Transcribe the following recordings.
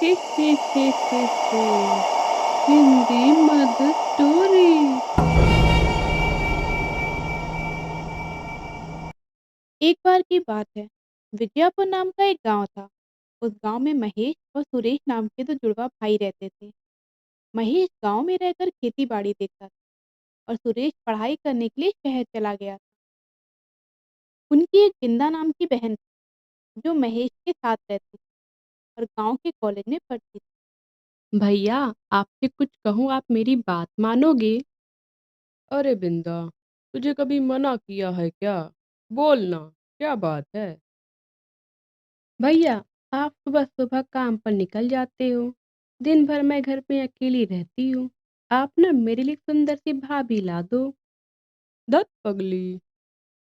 हे हे हे हे हे Hindi mother story. एक बार की बात है। विजयपुर नाम का एक गांव था। उस गांव में महेश और सुरेश नाम के दो जुड़वा भाई रहते थे। महेश गांव में रहकर खेती बाड़ी देखता था और सुरेश पढ़ाई करने के लिए शहर चला गया था। उनकी एक बिंदा नाम की बहन थी जो महेश के साथ रहती थी और गांव के कॉलेज में पढ़ती थी। भैया, आपसे कुछ कहूँ, आप मेरी बात मानोगे? अरे बिंदा, तुझे कभी मना किया है क्या? बोलना, क्या बात है? भैया, आप सुबह सुबह काम पर निकल जाते हो। दिन भर मैं घर में अकेली रहती हूँ। आप ना मेरे लिए सुंदर सी भाभी ला दो। दत्त पगली।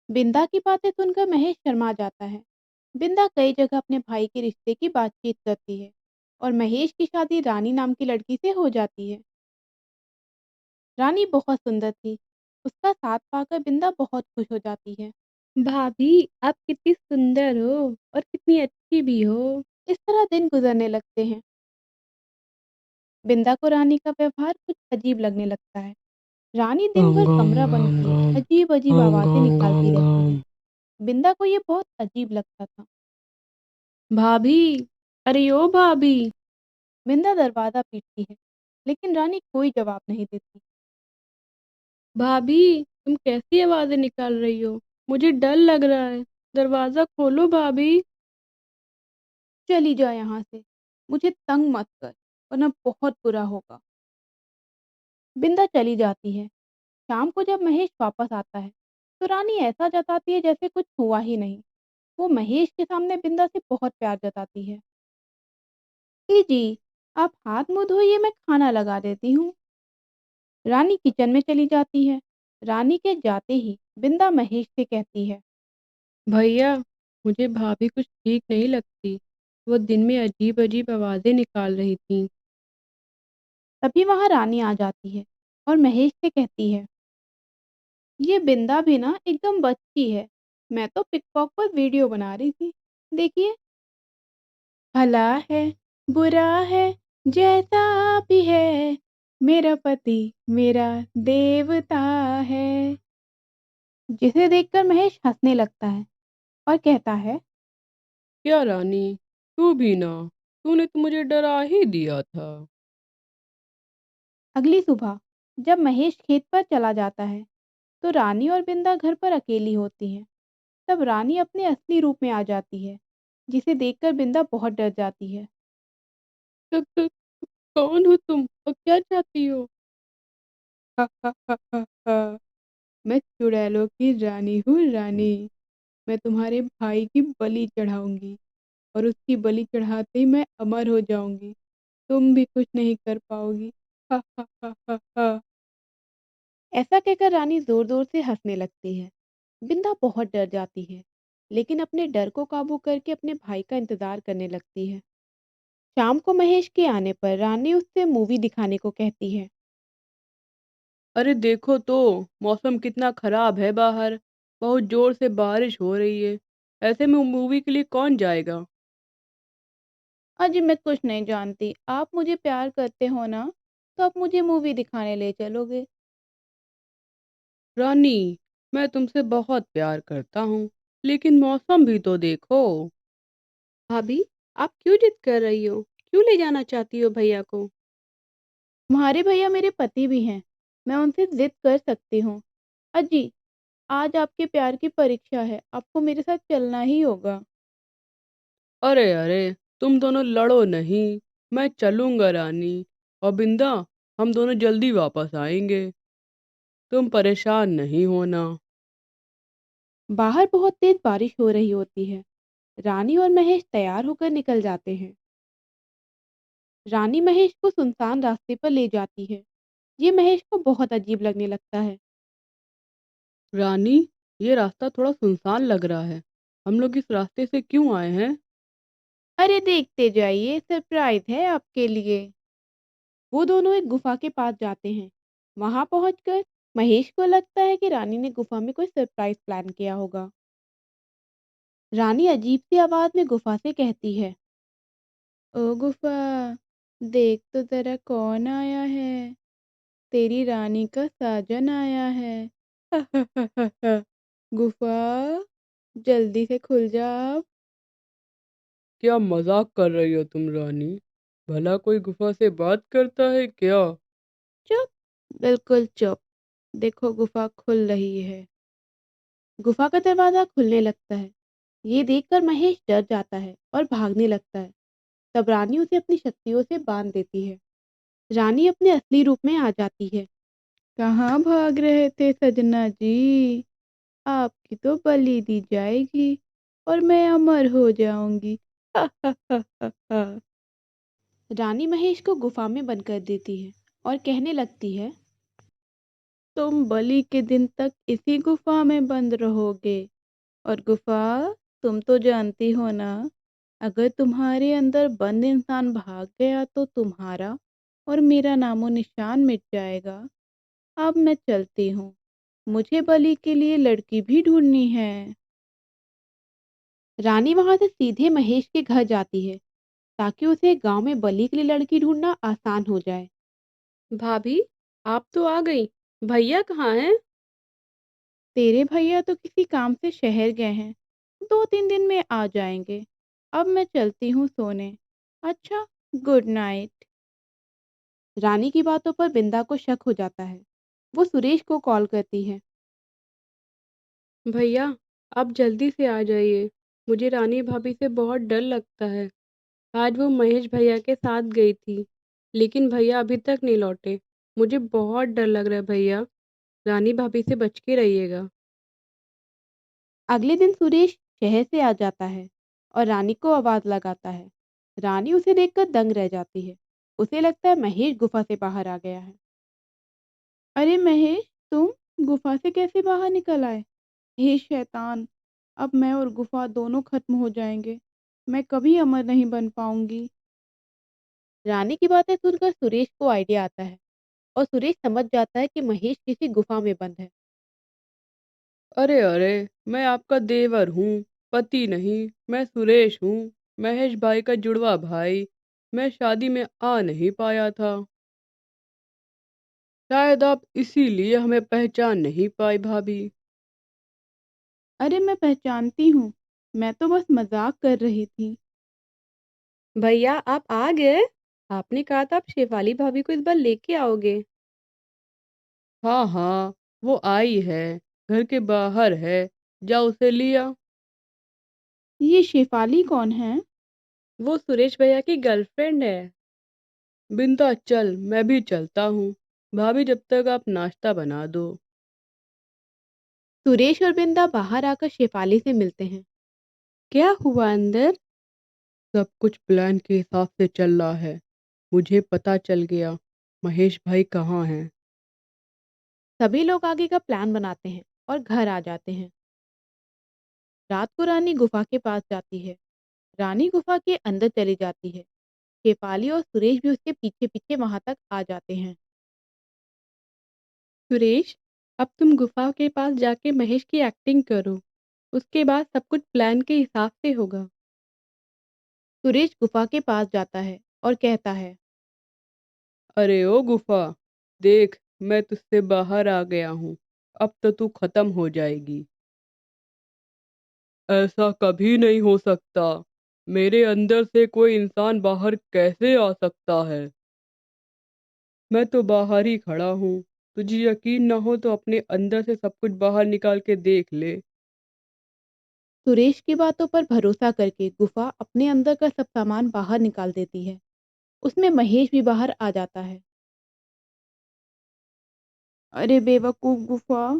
बिंदा की बातें सुनकर महेश शर्मा जाता है। बिंदा कई जगह अपने भाई के रिश्ते की बातचीत करती है और महेश की शादी रानी नाम की लड़की से हो जाती है। रानी बहुत सुंदर थी। उसका साथ पाकर बिंदा बहुत खुश हो जाती है। भाभी, आप कितनी सुंदर हो और कितनी अच्छी भी हो। इस तरह दिन गुजरने लगते हैं। बिंदा को रानी का व्यवहार कुछ अजीब लगने लगता है। रानी दिन गम भर गम कमरा बंद गम किए गम अजीब अजीब गम आवाजें गम निकालती गम रहती है। गम। बिंदा को ये बहुत अजीब लगता था। भाभी, अरे ओ भाभी। बिंदा दरवाजा पीटती है, लेकिन रानी कोई जवाब नहीं देती। भाभी, तुम कैसी आवाजें निकाल रही हो? मुझे डर लग रहा है। दरवाजा खोलो भाभी। चली जा यहाँ से। मुझे तंग मत कर, वरना बहुत बुरा होगा। बिंदा चली जाती है। शाम को जब महेश वापस आता है, तो रानी ऐसा जताती है जैसे कुछ हुआ ही नहीं। वो महेश के सामने बिंदा से बहुत प्यार जताती है। जी, आप हाथ मुंह धोइए, मैं खाना लगा देती हूँ। रानी किचन में चली जाती है। रानी के जाते ही बिंदा महेश से कहती है, भैया, मुझे भाभी कुछ ठीक नहीं लगती। वो दिन में अजीब अजीब आवाजें निकाल रही थी। तभी वहां रानी आ जाती है और महेश से कहती है, ये बिंदा भी ना एकदम बच्ची है। मैं तो पिकपॉक पर वीडियो बना रही थी। देखिए, भला है, बुरा है, जैसा भी है, मेरा पति मेरा देवता है। जिसे देखकर महेश हंसने लगता है और कहता है, क्या रानी, तू भी ना? तूने तो मुझे डरा ही दिया था। अगली सुबह जब महेश खेत पर चला जाता है, तो रानी और बिंदा घर पर अकेली होती हैं। तब रानी अपने असली रूप में आ जाती है, जिसे देखकर बिंदा बहुत डर जाती है। तो कौन हो तुम और क्या चाहती हो? हा हा हा हा हा। मैं चुड़ैलों की रानी हूँ रानी। मैं तुम्हारे भाई की बलि चढ़ाऊंगी और उसकी बलि चढ़ाते ही मैं अमर हो जाऊंगी। तुम भी कुछ नहीं कर पाओगी। हा हा हा हा हा। ऐसा कहकर रानी जोर जोर से हंसने लगती है। बिंदा बहुत डर जाती है, लेकिन अपने डर को काबू करके अपने भाई का इंतजार करने लगती है। शाम को महेश के आने पर रानी उससे मूवी दिखाने को कहती है। अरे देखो तो, मौसम कितना खराब है बाहर। बहुत जोर से बारिश हो रही है। ऐसे में मूवी के लिए कौन जाएगा? अजी, मैं कुछ नहीं जानती। आप मुझे प्यार करते हो ना, तो आप मुझे मूवी दिखाने ले चलोगे। रानी, मैं तुमसे बहुत प्यार करता हूँ, लेकिन मौसम भी तो देखो। भाभी, आप क्यों जिद कर रही हो? क्यों ले जाना चाहती हो भैया को? तुम्हारे भैया मेरे पति भी हैं। मैं उनसे जिद कर सकती हूँ। अजी, आज आपके प्यार की परीक्षा है। आपको मेरे साथ चलना ही होगा। अरे अरे, तुम दोनों लड़ो नहीं। मैं चलूंगा रानी। और बिंदा, हम दोनों जल्दी वापस आएंगे। तुम परेशान नहीं होना। बाहर बहुत तेज बारिश हो रही होती है। रानी और महेश तैयार होकर निकल जाते हैं। रानी महेश को सुनसान रास्ते पर ले जाती है। ये महेश को बहुत अजीब लगने लगता है। रानी, ये रास्ता थोड़ा सुनसान लग रहा है। हम लोग इस रास्ते से क्यों आए हैं? अरे देखते जाइए, सरप्राइज है आपके लिए। वो दोनों एक गुफा के पास जाते हैं। वहां पहुंचकर महेश को लगता है कि रानी ने गुफा में कोई सरप्राइज प्लान किया होगा। रानी अजीब सी आवाज में गुफा से कहती है, ओ गुफा, देख तो जरा कौन आया है। तेरी रानी का साजन आया है। गुफा, जल्दी से खुल जा अब। क्या मजाक कर रही हो तुम रानी? भला कोई गुफा से बात करता है क्या? चुप, बिल्कुल चुप। देखो गुफा खुल रही है। गुफा का दरवाजा खुलने लगता है। ये देखकर महेश डर जाता है और भागने लगता है। तब रानी उसे अपनी शक्तियों से बांध देती है। रानी अपने असली रूप में आ जाती है। कहाँ भाग रहे थे सजना जी? आपकी तो बलि दी जाएगी और मैं अमर हो जाऊंगी। हा हा हा हा हा। रानी महेश को गुफा में बंद कर देती है और कहने लगती है, तुम बलि के दिन तक इसी गुफा में बंद रहोगे। और गुफा, तुम तो जानती हो ना, अगर तुम्हारे अंदर बंद इंसान भाग गया तो तुम्हारा और मेरा नामो निशान मिट जाएगा। अब मैं चलती हूँ। मुझे बलि के लिए लड़की भी ढूंढनी है। रानी वहां से सीधे महेश के घर जाती है ताकि उसे गांव में बलि के लिए लड़की ढूंढना आसान हो जाए। भाभी, आप तो आ गई। भैया कहाँ हैं? तेरे भैया तो किसी काम से शहर गए हैं। 2-3 दिन में आ जाएंगे। अब मैं चलती हूँ सोने। अच्छा, गुड नाइट। रानी की बातों पर बिंदा को शक हो जाता है। वो सुरेश को कॉल करती है। भैया, आप जल्दी से आ जाइए। मुझे रानी भाभी से बहुत डर लगता है। आज वो महेश भैया के साथ गई थी, लेकिन भैया अभी तक नहीं लौटे। मुझे बहुत डर लग रहा है भैया। रानी भाभी से बच के रहिएगा। अगले दिन सुरेश शहर से आ जाता है और रानी को आवाज लगाता है। रानी उसे देखकर दंग रह जाती है। उसे लगता है महेश गुफा से बाहर आ गया है। अरे महेश, तुम गुफा से कैसे बाहर निकल आए? हे शैतान, अब मैं और गुफा दोनों खत्म हो जाएंगे। मैं कभी अमर नहीं बन पाऊंगी। रानी की बातें सुनकर सुरेश को आइडिया आता है और सुरेश समझ जाता है कि महेश किसी गुफा में बंद है। अरे अरे, मैं आपका देवर हूँ, पति नहीं। मैं सुरेश हूँ, महेश भाई का जुड़वा भाई। मैं शादी में आ नहीं पाया था। शायद आप इसीलिए हमें पहचान नहीं पाई भाभी। अरे मैं पहचानती हूँ। मैं तो बस मजाक कर रही थी। भैया, आप आ गए। आपने कहा था आप शेफाली भाभी को इस बार लेके आओगे। हाँ हाँ, वो आई है, घर के बाहर है। जाओ उसे लिया। ये शेफाली कौन है? वो सुरेश भैया की गर्लफ्रेंड है। बिंदा चल, मैं भी चलता हूँ। भाभी जब तक आप नाश्ता बना दो। सुरेश और बिंदा बाहर आकर शेफाली से मिलते हैं। क्या हुआ अंदर? सब कुछ प्लान के हिसाब से चल रहा है। मुझे पता चल गया महेश भाई कहाँ हैं। सभी लोग आगे का प्लान बनाते हैं और घर आ जाते हैं। रात को रानी गुफा के पास जाती है। रानी गुफा के अंदर चली जाती है। शेफाली और सुरेश भी उसके पीछे पीछे वहां तक आ जाते हैं। सुरेश, अब तुम गुफा के पास जाके महेश की एक्टिंग करो। उसके बाद सब कुछ प्लान के हिसाब से होगा। सुरेश गुफा के पास जाता है और कहता है, अरे ओ गुफा, देख, मैं तुझसे बाहर आ गया हूँ। अब तो तू खत्म हो जाएगी। ऐसा कभी नहीं हो सकता। मेरे अंदर से कोई इंसान बाहर कैसे आ सकता है? मैं तो बाहर ही खड़ा हूँ। तुझे यकीन ना हो तो अपने अंदर से सब कुछ बाहर निकाल के देख ले। सुरेश की बातों पर भरोसा करके गुफा अपने अंदर का सब सामान बाहर निकाल देती है। उसमें महेश भी बाहर आ जाता है। अरे बेवकूफ गुफा,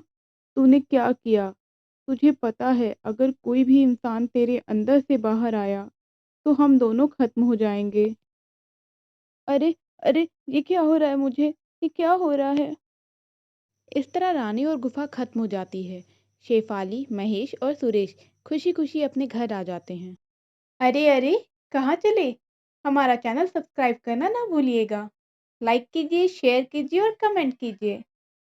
तूने क्या किया? तुझे पता है अगर कोई भी इंसान तेरे अंदर से बाहर आया तो हम दोनों खत्म हो जाएंगे। अरे अरे, ये क्या हो रहा है मुझे? ये क्या हो रहा है? इस तरह रानी और गुफा खत्म हो जाती है। शेफाली, महेश और सुरेश खुशी खुशी अपने घर आ जाते हैं। अरे अरे, कहाँ चले? हमारा चैनल सब्सक्राइब करना ना भूलिएगा। लाइक कीजिए, शेयर कीजिए और कमेंट कीजिए।